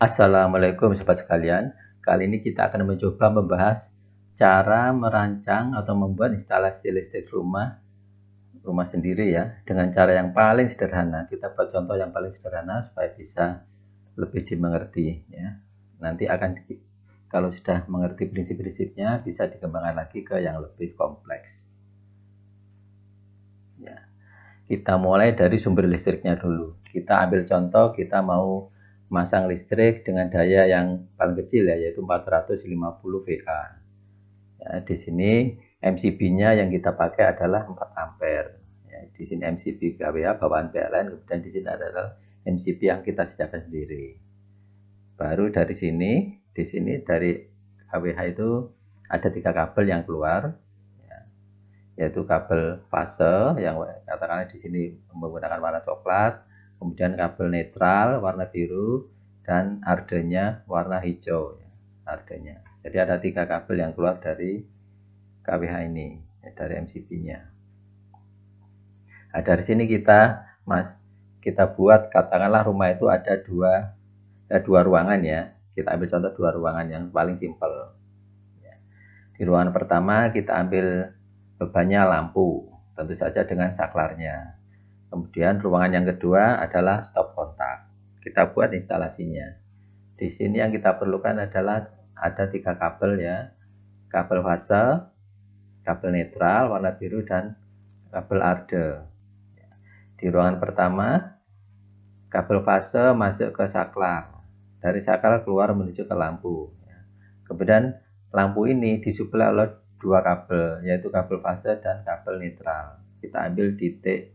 Assalamualaikum sobat sekalian. Kali ini kita akan mencoba membahas cara merancang atau membuat instalasi listrik rumah sendiri ya, dengan cara yang paling sederhana. Kita buat contoh yang paling sederhana supaya bisa lebih dimengerti ya. Nanti kalau sudah mengerti prinsip-prinsipnya bisa dikembangkan lagi ke yang lebih kompleks. Ya. Kita mulai dari sumber listriknya dulu. Kita ambil contoh, kita mau masang listrik dengan daya yang paling kecil ya, yaitu 450 VA. Ya, di sini MCB-nya yang kita pakai adalah 4 ampere. Ya, di sini MCB KWA bawaan PLN, kemudian di sini adalah MCB yang kita sediakan sendiri. Baru dari sini, di sini dari KWH itu ada 3 kabel yang keluar, yaitu kabel fase yang katakanlah di sini menggunakan warna coklat, kemudian kabel netral warna biru, dan ardenya warna hijau ya, ardenya. Jadi ada 3 kabel yang keluar dari KWH ini ya, dari MCB-nya. Nah, dari sini kita buat, katakanlah rumah itu ada dua ruangan ya. Kita ambil contoh 2 ruangan yang paling simpel ya. Di ruangan pertama kita ambil bebannya lampu, tentu saja dengan saklarnya. Kemudian ruangan yang kedua adalah stop kontak. Kita buat instalasinya. Di sini yang kita perlukan adalah ada 3 kabel ya, kabel fase, kabel netral warna biru, dan kabel arde. Di ruangan pertama kabel fase masuk ke saklar, dari saklar keluar menuju ke lampu. Kemudian lampu ini disuplai oleh 2 kabel, yaitu kabel fase dan kabel netral. Kita ambil titik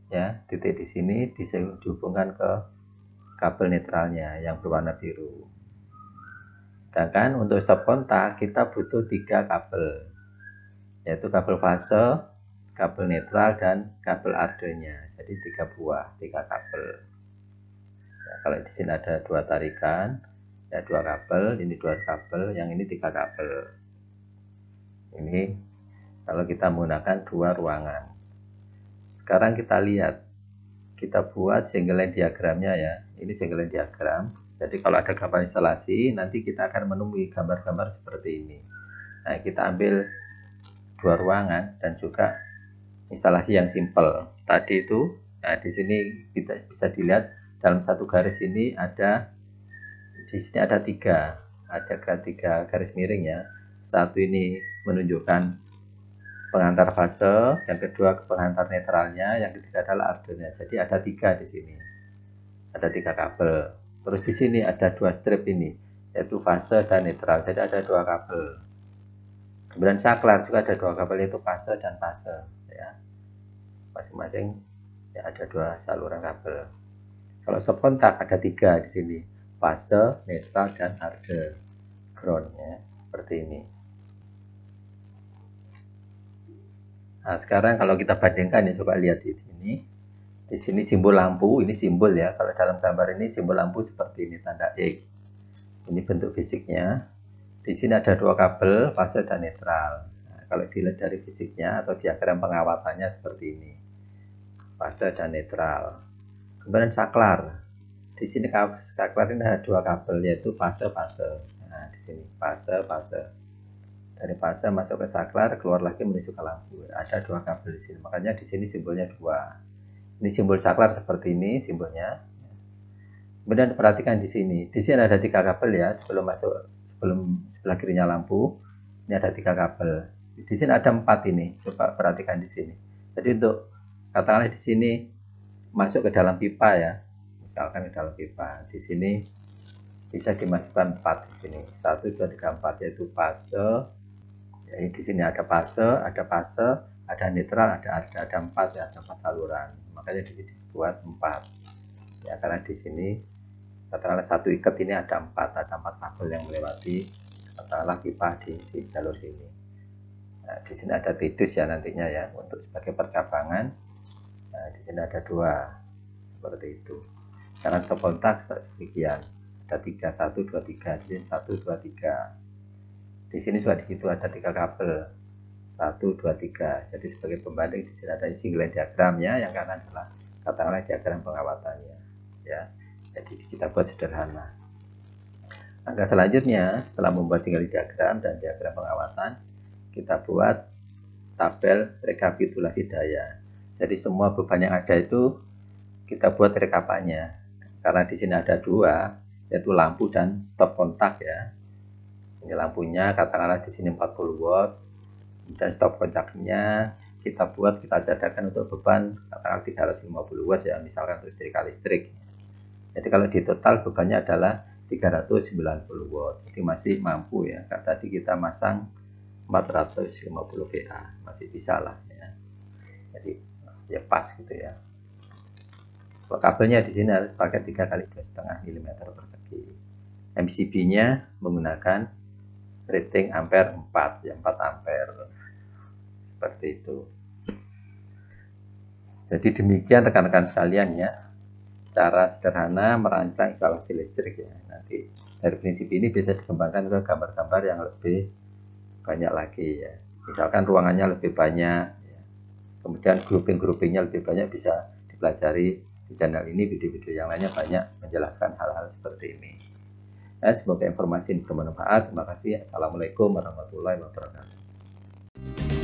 ya, titik di sini dihubungkan ke kabel netralnya yang berwarna biru. Sedangkan untuk stop kontak kita butuh 3 kabel, yaitu kabel fase, kabel netral, dan kabel ardenya. Jadi 3 kabel. Ya, kalau di sini ada 2 tarikan, ya 2 kabel, ini 2 kabel, yang ini 3 kabel. Ini kalau kita menggunakan 2 ruangan. Sekarang kita lihat, kita buat single line diagramnya ya. Ini single line diagram. Jadi kalau ada gambar instalasi, nanti kita akan menemui gambar-gambar seperti ini. Nah, kita ambil 2 ruangan dan juga instalasi yang simple tadi itu. Nah, di sini kita bisa dilihat dalam satu garis ini di sini ada 3 garis miring ya. Satu ini menunjukkan pengantar fase, yang kedua pengantar netralnya, yang ketiga adalah ardenya. Jadi ada 3 di sini. Ada 3 kabel. Terus di sini ada 2 strip ini, yaitu fase dan netral. Jadi ada 2 kabel. Kemudian saklar juga ada 2 kabel, yaitu fase dan fase ya. Masing-masing ya ada 2 saluran kabel. Kalau stop kontak ada 3 di sini, fase, netral, dan arde ground ya, seperti ini. Nah, sekarang kalau kita bandingkan ya, coba lihat di sini. Di sini simbol lampu, ini simbol ya. Kalau dalam gambar ini simbol lampu seperti ini, tanda X. Ini bentuk fisiknya. Di sini ada 2 kabel, fase dan netral. Nah, kalau dilihat dari fisiknya atau diagram pengawatannya seperti ini, fase dan netral. Kemudian saklar. Di sini saklar ini ada 2 kabel, yaitu fase-fase. Nah, di sini fase-fase. Dari fase masuk ke saklar, keluar lagi menuju ke lampu. Ada 2 kabel di sini. Makanya di sini simbolnya 2. Ini simbol saklar seperti ini simbolnya. Kemudian perhatikan di sini. Di sini ada 3 kabel ya, sebelum sebelah kirinya lampu. Ini ada 3 kabel. Di sini ada 4 ini. Coba perhatikan di sini. Jadi untuk katakanlah di sini masuk ke dalam pipa ya. Misalkan ke dalam pipa. Di sini bisa dimasukkan 4 di sini. 1 2 3 4, yaitu fase. Ya, di sini ada fase, ada netral, ada 4 ya, ada 4 saluran. Makanya di sini dibuat 4. Ya, karena di sini katakanlah 1 ikat ini ada 4 kabel yang melewati katakanlah pipa di jalur sini. Nah, di sini ada tidus ya nantinya ya, untuk sebagai percabangan. Nah, di sini ada 2 seperti itu. Cara stop kontak demikian. Ada 3, 1 2 3. Di sini 1 2 3. Di sini juga begitu, ada 3 kabel. 1 2 3. Jadi sebagai pembanding di sini ada single line diagramnya, yang kanan adalah katakanlah diagram pengawatannya ya. Jadi kita buat sederhana. Langkah selanjutnya, setelah membuat single diagram dan diagram pengawasan, kita buat tabel rekapitulasi daya. Jadi semua beban yang ada itu kita buat rekapannya. Karena di sini ada dua, yaitu lampu dan stop kontak ya. Ini lampunya katakanlah di sini 40 watt, dan stop kontaknya kita jadikan untuk beban katakanlah 350 watt ya, misalkan untuk setrika listrik. Jadi kalau di total bebannya adalah 390 watt, jadi masih mampu ya. Karena tadi kita masang 450 VA, masih bisa lah ya. Jadi ya pas gitu ya. Kalau kabelnya di sini harus pakai 3 kali 2,5 mm persegi. MCB-nya menggunakan rating ampere 4 ya, 4 ampere seperti itu. Jadi demikian rekan-rekan sekalian ya, cara sederhana merancang instalasi listrik ya. Nanti dari prinsip ini bisa dikembangkan ke gambar-gambar yang lebih banyak lagi ya. Misalkan ruangannya lebih banyak ya. Kemudian grouping-groupingnya lebih banyak, bisa dipelajari di channel ini. Video-video yang lainnya banyak menjelaskan hal-hal seperti ini ya. Semoga informasi ini bermanfaat. Terima kasih. Assalamualaikum warahmatullahi wabarakatuh.